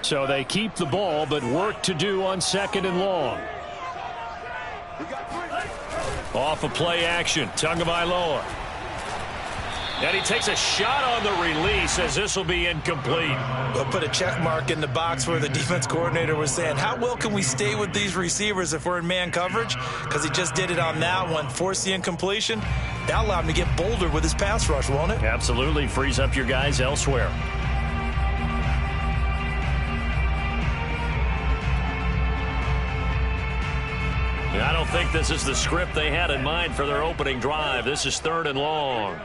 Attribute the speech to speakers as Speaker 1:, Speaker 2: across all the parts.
Speaker 1: So they keep the ball, but work to do on 2nd and long. Off a play action, Tagovailoa. And he takes a shot on the release as this will be incomplete.
Speaker 2: We'll put a check mark in the box where the defense coordinator was saying, how well can we stay with these receivers if we're in man coverage? Because he just did it on that one, forced the incompletion. That'll allow him to get bolder with his pass rush, won't it?
Speaker 1: Absolutely, frees up your guys elsewhere. I don't think this is the script they had in mind for their opening drive. This is 3rd and long.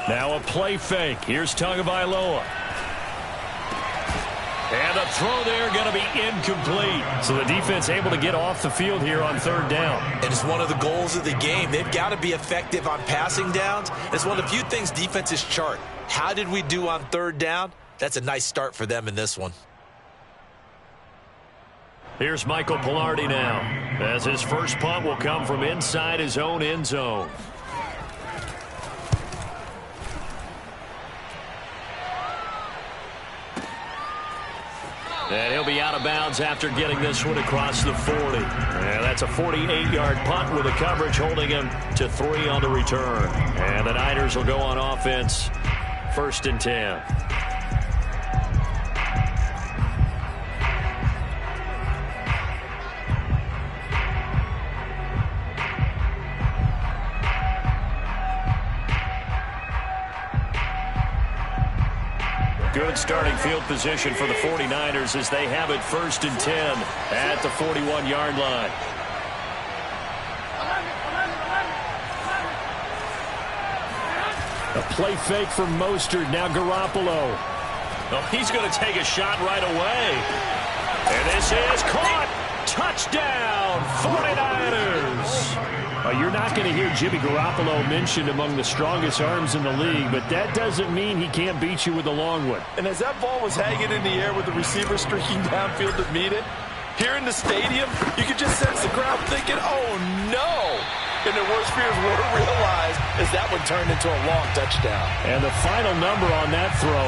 Speaker 1: Now a play fake. Here's Tagovailoa. And the throw there going to be incomplete. So the defense able to get off the field here on 3rd down.
Speaker 2: And it's one of the goals of the game. They've got to be effective on passing downs. It's one of the few things defenses chart. How did we do on 3rd down? That's a nice start for them in this one.
Speaker 1: Here's Michael Pilardi now, as his first punt will come from inside his own end zone. And he'll be out of bounds after getting this one across the 40. And that's a 48-yard punt with the coverage holding him to 3 on the return. And the Niners will go on offense, 1st and 10. Good starting field position for the 49ers as they have it 1st and 10 at the 41-yard line. A play fake from Mostert. Now Garoppolo. Oh, he's going to take a shot right away. And this is caught. Touchdown, 49ers. You're not going to hear Jimmy Garoppolo mentioned among the strongest arms in the league, but that doesn't mean he can't beat you with a long one.
Speaker 3: And as that ball was hanging in the air with the receiver streaking downfield to meet it, here in the stadium, you could just sense the crowd thinking, oh, no. And their worst fears were realized as that one turned into a long touchdown.
Speaker 1: And the final number on that throw,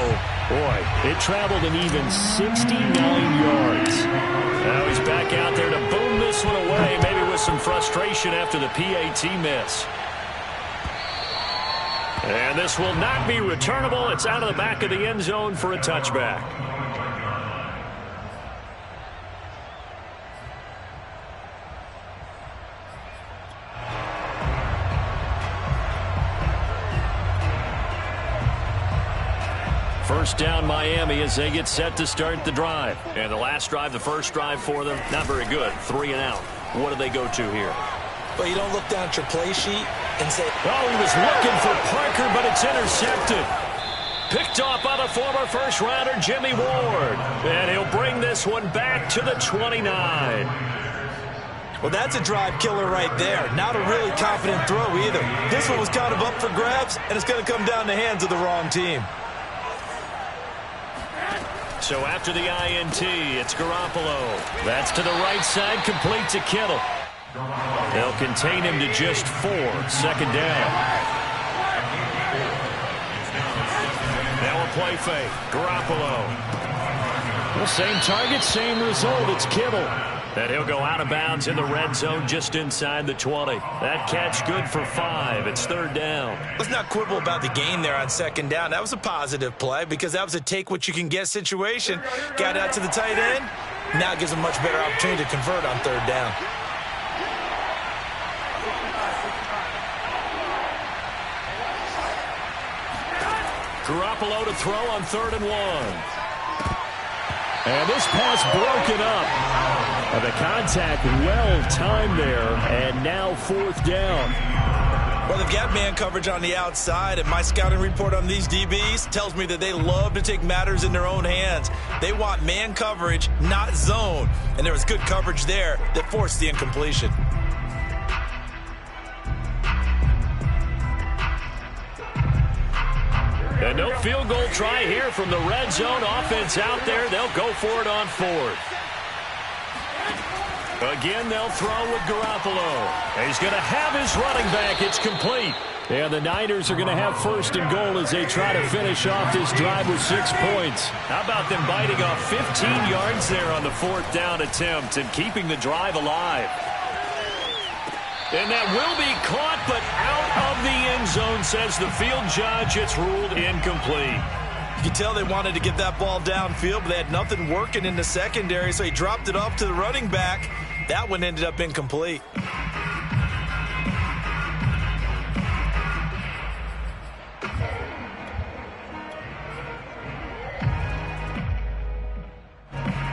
Speaker 1: boy, it traveled an even 69 yards. Now he's back out there to boom this one away, maybe with some frustration after the PAT miss. And this will not be returnable. It's out of the back of the end zone for a touchback. First down Miami as they get set to start the drive. And the last drive, the first drive for them, not very good. 3 and out. What do they go to here?
Speaker 2: Well, you don't look down at your play sheet and say,
Speaker 1: oh, he was looking for Parker, but it's intercepted. Picked off by the former first-rounder Jimmy Ward. And he'll bring this one back to the 29.
Speaker 2: Well, that's a drive killer right there. Not a really confident throw either. This one was kind of up for grabs, and it's going to come down the hands of the wrong team.
Speaker 1: So after the INT, it's Garoppolo. That's to the right side, complete to Kittle. They'll contain him to just 4, 2nd down. Now a play fake, Garoppolo. Well, same target, same result, it's Kittle. And he'll go out of bounds in the red zone just inside the 20. That catch good for 5. It's 3rd down.
Speaker 2: Let's not quibble about the gain there on 2nd down. That was a positive play because that was a take-what-you-can-get situation. Got out to the tight end. Now it gives a much better opportunity to convert on 3rd down.
Speaker 1: Garoppolo to throw on 3rd and 1. And this pass broken up. The contact well-timed there, and now 4th down.
Speaker 2: Well, they've got man coverage on the outside, and my scouting report on these DBs tells me that they love to take matters in their own hands. They want man coverage, not zone. And there was good coverage there that forced the incompletion.
Speaker 1: And no field goal try here from the red zone. Offense out there. They'll go for it on 4th. Again, they'll throw with Garoppolo. He's going to have his running back. It's complete. And the Niners are going to have first and goal as they try to finish off this drive with 6 points. How about them biting off 15 yards there on the 4th down attempt and keeping the drive alive? And that will be caught, but out of the end zone, says the field judge. It's ruled incomplete.
Speaker 2: You can tell they wanted to get that ball downfield, but they had nothing working in the secondary, so he dropped it off to the running back. That one ended up incomplete.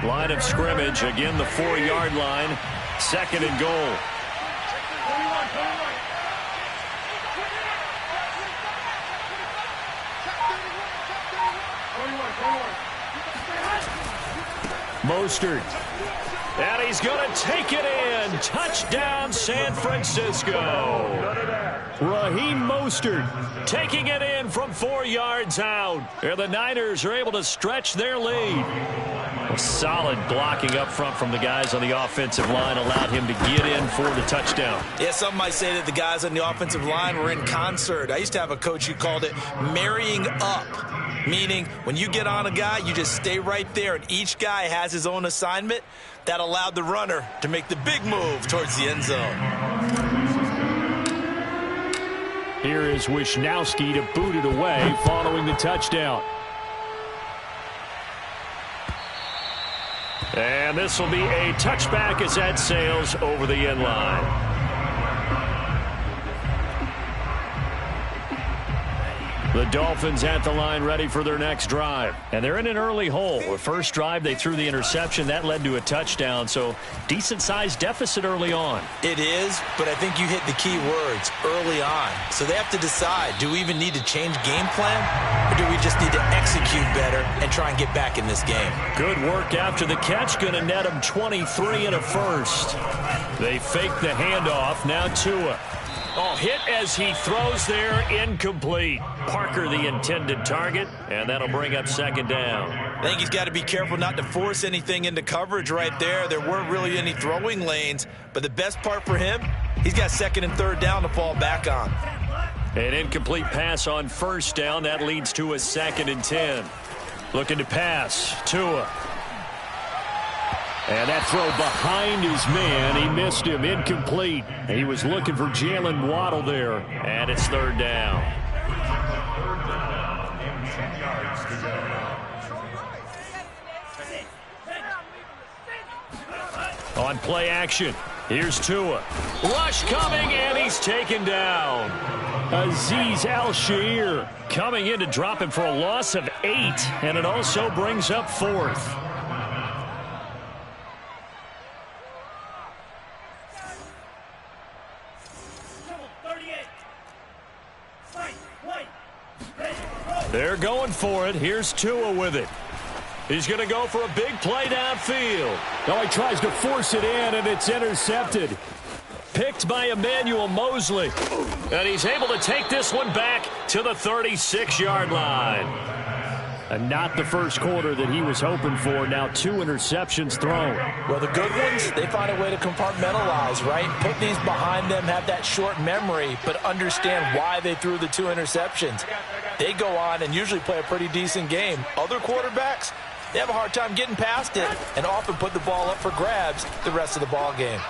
Speaker 1: Line of scrimmage, again the 4-yard line, 2nd and goal. Mostert. And he's going to take it in. Touchdown, San Francisco. Raheem Mostert taking it in from 4 yards out. And the Niners are able to stretch their lead. A solid blocking up front from the guys on the offensive line allowed him to get in for the touchdown.
Speaker 2: Yeah, some might say that the guys on the offensive line were in concert. I used to have a coach who called it marrying up, meaning when you get on a guy, you just stay right there, and each guy has his own assignment. That allowed the runner to make the big move towards the end zone.
Speaker 1: Here is Wisnowski to boot it away following the touchdown. And this will be a touchback as that sails over the end line. The Dolphins at the line ready for their next drive. And they're in an early hole. The first drive, they threw the interception. That led to a touchdown, so decent-sized deficit early on.
Speaker 2: It is, but I think you hit the key words, early on. So they have to decide, do we even need to change game plan, or do we just need to execute better and try and get back in this game?
Speaker 1: Good work after the catch. Going to net them 23 and a first. They fake the handoff. Now Tua. Oh, hit as he throws there, incomplete. Parker the intended target, and that'll bring up 2nd down.
Speaker 2: I think he's got to be careful not to force anything into coverage right there. There weren't really any throwing lanes, but the best part for him, he's got 2nd and 3rd down to fall back on.
Speaker 1: An incomplete pass on 1st down. That leads to a 2nd and 10. Looking to pass. Tua. And that throw behind his man. He missed him. Incomplete. He was looking for Jalen Waddle there. And it's 3rd down. On play action. Here's Tua. Rush coming, and he's taken down. Azeez Al-Shaair coming in to drop him for a loss of 8. And it also brings up 4th. They're going for it. Here's Tua with it. He's going to go for a big play downfield. Oh, he tries to force it in, and it's intercepted. Picked by Emmanuel Mosley. And he's able to take this one back to the 36-yard line. And not the first quarter that he was hoping for. Now 2 interceptions thrown.
Speaker 2: Well, the good ones, they find a way to compartmentalize, right? Put these behind them, have that short memory, but understand why they threw the 2 interceptions. They go on and usually play a pretty decent game. Other quarterbacks, they have a hard time getting past it and often put the ball up for grabs the rest of the ball game.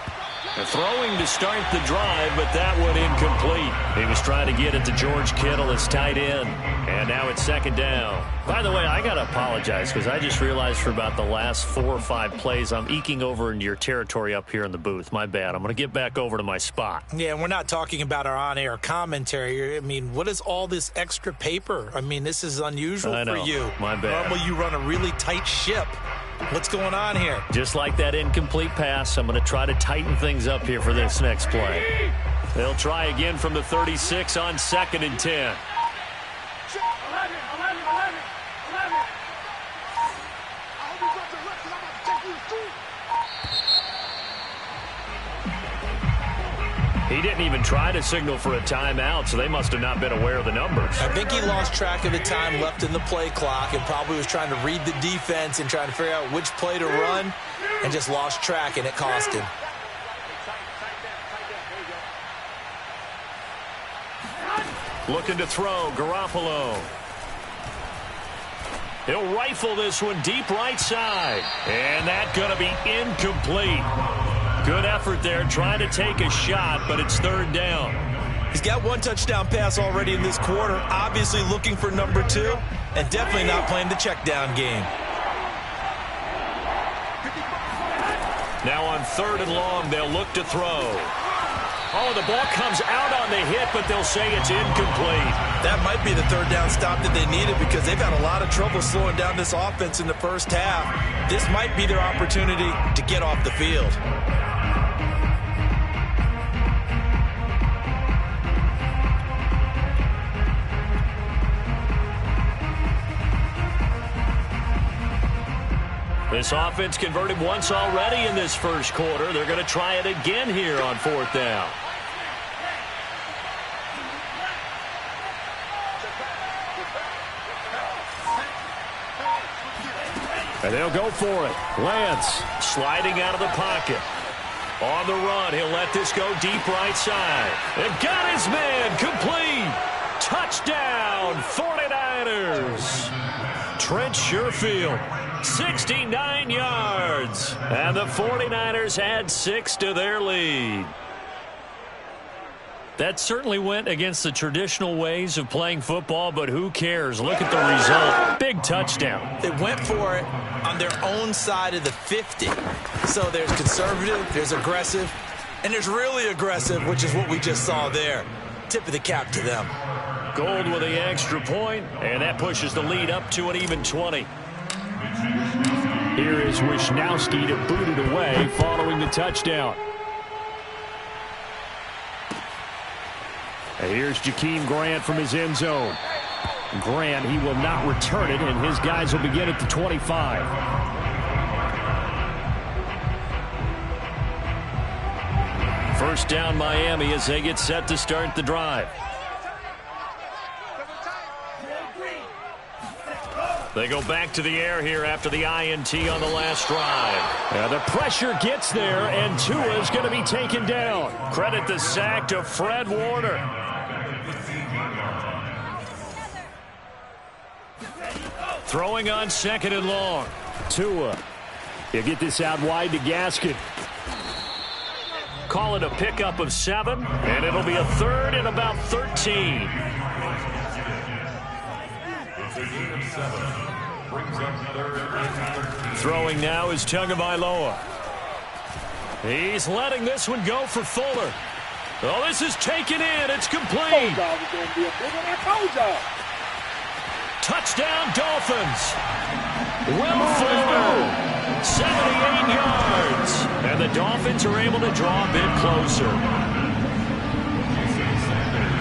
Speaker 1: Throwing to start the drive, but that one incomplete. He was trying to get it to George Kittle as tight end. And now it's 2nd down. By the way, I got to apologize because I just realized for about the last 4 or 5 plays, I'm eking over into your territory up here in the booth. My bad. I'm going to get back over to my spot.
Speaker 2: Yeah, and we're not talking about our on-air commentary. I mean, what is all this extra paper? I mean, this is unusual for you.
Speaker 1: My bad.
Speaker 2: Normally you run a really tight ship. What's going on here?
Speaker 1: Just like that incomplete pass, I'm going to try to tighten things up here for this next play. They'll try again from the 36 on 2nd and 10. He didn't even try to signal for a timeout, so they must have not been aware of the numbers.
Speaker 2: I think he lost track of the time left in the play clock and probably was trying to read the defense and trying to figure out which play to run and just lost track, and it cost him.
Speaker 1: Looking to throw, Garoppolo. He'll rifle this one deep right side. And that's going to be incomplete. Good effort there trying to take a shot, but it's third down.
Speaker 2: He's got one touchdown pass already in this quarter, obviously looking for number 2, and definitely not playing the check down game.
Speaker 1: Now on third and long, they'll look to throw. Oh, the ball comes out on the hit, but they'll say it's incomplete.
Speaker 2: That might be the third down stop that they needed because they've had a lot of trouble slowing down this offense in the first half. This might be their opportunity to get off the field.
Speaker 1: This offense converted once already in this first quarter. They're going to try it again here on fourth down. And they'll go for it. Lance sliding out of the pocket. On the run, he'll let this go deep right side. They've got his man complete. Touchdown, 49ers. Trent Sherfield, 69 yards. And the 49ers add 6 to their lead. That certainly went against the traditional ways of playing football, but who cares? Look at the result. Big touchdown.
Speaker 2: They went for it on their own side of the 50. So there's conservative, there's aggressive, and there's really aggressive, which is what we just saw there. Tip of the cap to them.
Speaker 1: Gold with the extra point, and that pushes the lead up to an even 20. Here is Wisnowski to boot it away following the touchdown. And here's Jakeem Grant from his end zone. Grant, he will not return it, and his guys will begin at the 25. First down Miami as they get set to start the drive. They go back to the air here after the INT on the last drive. The pressure gets there, and Tua's going to be taken down. Credit the sack to Fred Warner. Throwing on second and long. Tua. He'll get this out wide to Gaskin. Call it a pickup of 7, and it'll be a third and about 13. Throwing now is Tagovailoa. He's letting this one go for Fuller. Oh, this is taken in. It's complete. Touchdown, Dolphins. Will Fuller, 78 yards. And the Dolphins are able to draw a bit closer.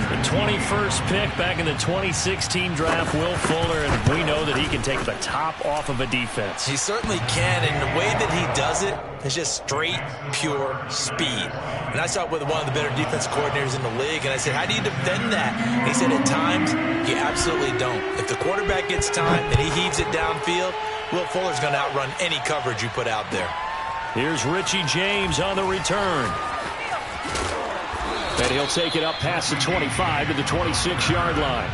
Speaker 1: The 21st pick back in the 2016 draft, Will Fuller, and we know that he can take the top off of a defense.
Speaker 2: He certainly can, and the way that he does it is just straight, pure speed. And I saw it with one of the better defense coordinators in the league, and I said, how do you defend that? And he said, at times, you absolutely don't. If the quarterback gets time and he heaves it downfield, Will Fuller's going to outrun any coverage you put out there.
Speaker 1: Here's Richie James on the return. And he'll take it up past the 25 to the 26-yard line.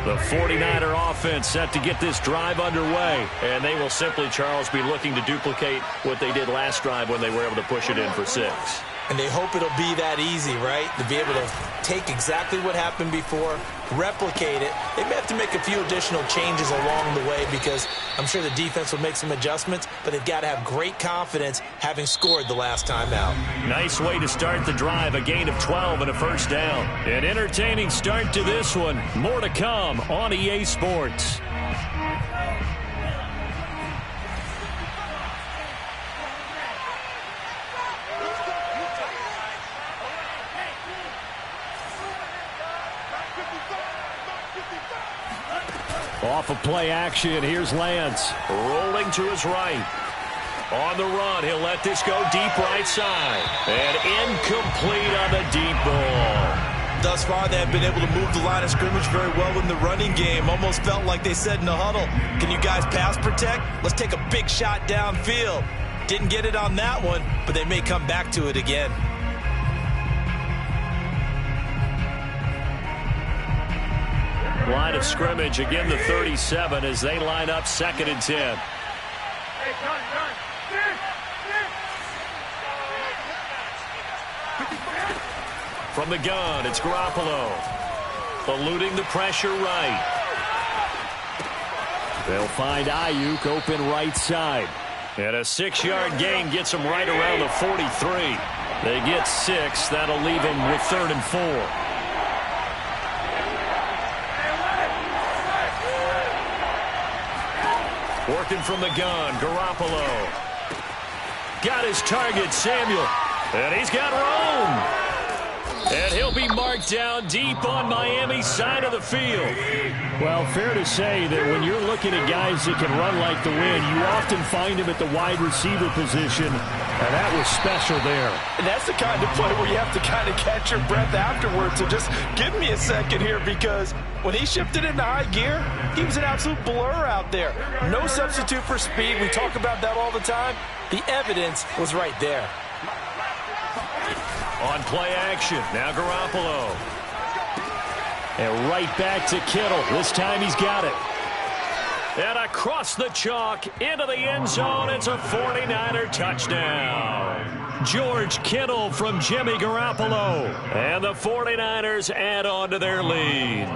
Speaker 1: The 49er offense set to get this drive underway. And they will simply, Charles, be looking to duplicate what they did last drive when they were able to push it in for 6.
Speaker 2: And they hope it'll be that easy, right? To be able to take exactly what happened before, replicate it. They may have to make a few additional changes along the way because I'm sure the defense will make some adjustments, but they've got to have great confidence having scored the last time out.
Speaker 1: Nice way to start the drive, a gain of 12 and a first down. An entertaining start to this one. More to come on EA Sports. Off of play action, here's Lance. Rolling to his right. On the run, he'll let this go deep right side. And incomplete on the deep ball.
Speaker 2: thus far they have been able to move the line of scrimmage very well in the running game. Almost felt like they said in the huddle, can you guys pass protect? Let's take a big shot downfield. Didn't get it on that one, but they may come back to it again.
Speaker 1: Line of scrimmage, again the 37 as they line up 2nd and 10. From the gun, it's Garoppolo. Eluding the pressure right. They'll find Ayuk open right side. And a 6-yard gain gets them right around the 43. They get 6. That'll leave them with 3rd and 4. Working from the gun, Garoppolo. Got his target, Samuel. And he's got Rome. And he'll be marked down deep on Miami's side of the field. Well, fair to say that when you're looking at guys that can run like the wind, you often find them at the wide receiver position, and that was special there.
Speaker 3: And that's the kind of play where you have to kind of catch your breath afterwards. So just give me a second here, because when he shifted into high gear, he was an absolute blur out there. No substitute for speed. We talk about that all the time. The evidence was right there.
Speaker 1: On play action, now Garoppolo. And right back to Kittle. This time he's got it. And across the chalk, into the end zone, it's a 49er touchdown. George Kittle from Jimmy Garoppolo. And the 49ers add on to their lead.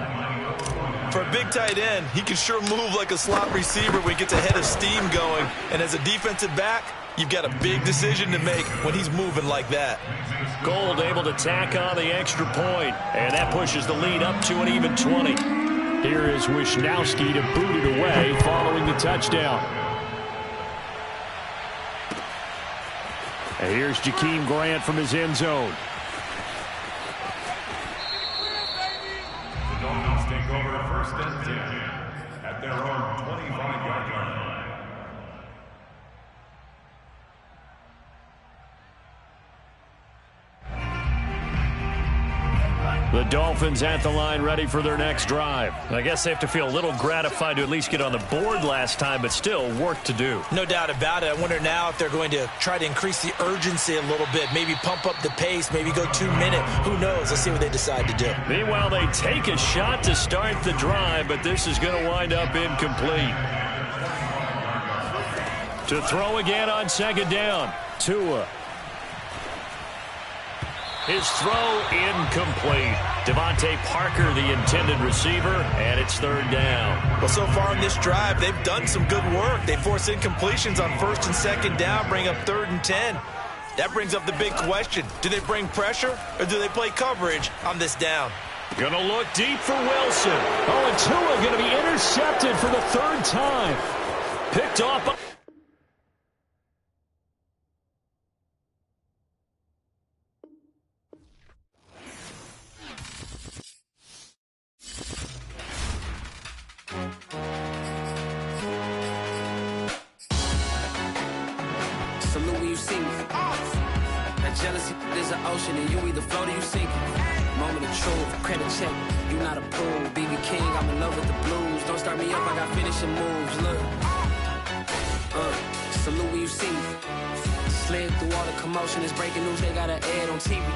Speaker 2: For a big tight end, he can sure move like a slot receiver when he gets a head of steam going. And as a defensive back, you've got a big decision to make when he's moving like that.
Speaker 1: Gold able to tack on the extra point, and that pushes the lead up to an even 20. Here is Wisnowski to boot it away following the touchdown. And here's Jakeem Grant from his end zone.
Speaker 4: The Dolphins take over 1st and 10 at their own 25-yard line.
Speaker 1: The Dolphins at the line, ready for their next drive. I guess they have to feel a little gratified to at least get on the board last time, but still work to do.
Speaker 2: No doubt about it. I wonder now if they're going to try to increase the urgency a little bit, maybe pump up the pace, maybe go 2-minute. Who knows? Let's see what they decide to do.
Speaker 1: Meanwhile, they take a shot to start the drive, but this is going to wind up incomplete. To throw again on 2nd down, Tua. His throw incomplete. Devontae Parker, the intended receiver, and it's 3rd down.
Speaker 2: Well, so far in this drive, they've done some good work. They force incompletions on 1st and 2nd down, bring up 3rd and 10. That brings up the big question. Do they bring pressure, or do they play coverage on this down?
Speaker 1: Gonna look deep for Wilson. Oh, and Tua gonna be intercepted for the 3rd time. Picked off.
Speaker 5: Salute when you see me. That jealousy is an ocean, and you either float or you sink it. Moment of truth, credit check. You not approved. BB King, I'm in love with the blues. Don't start me up, I got finishing moves. Look. Salute when you see me. Slid through all the commotion. It's breaking news, they got an ad on TV.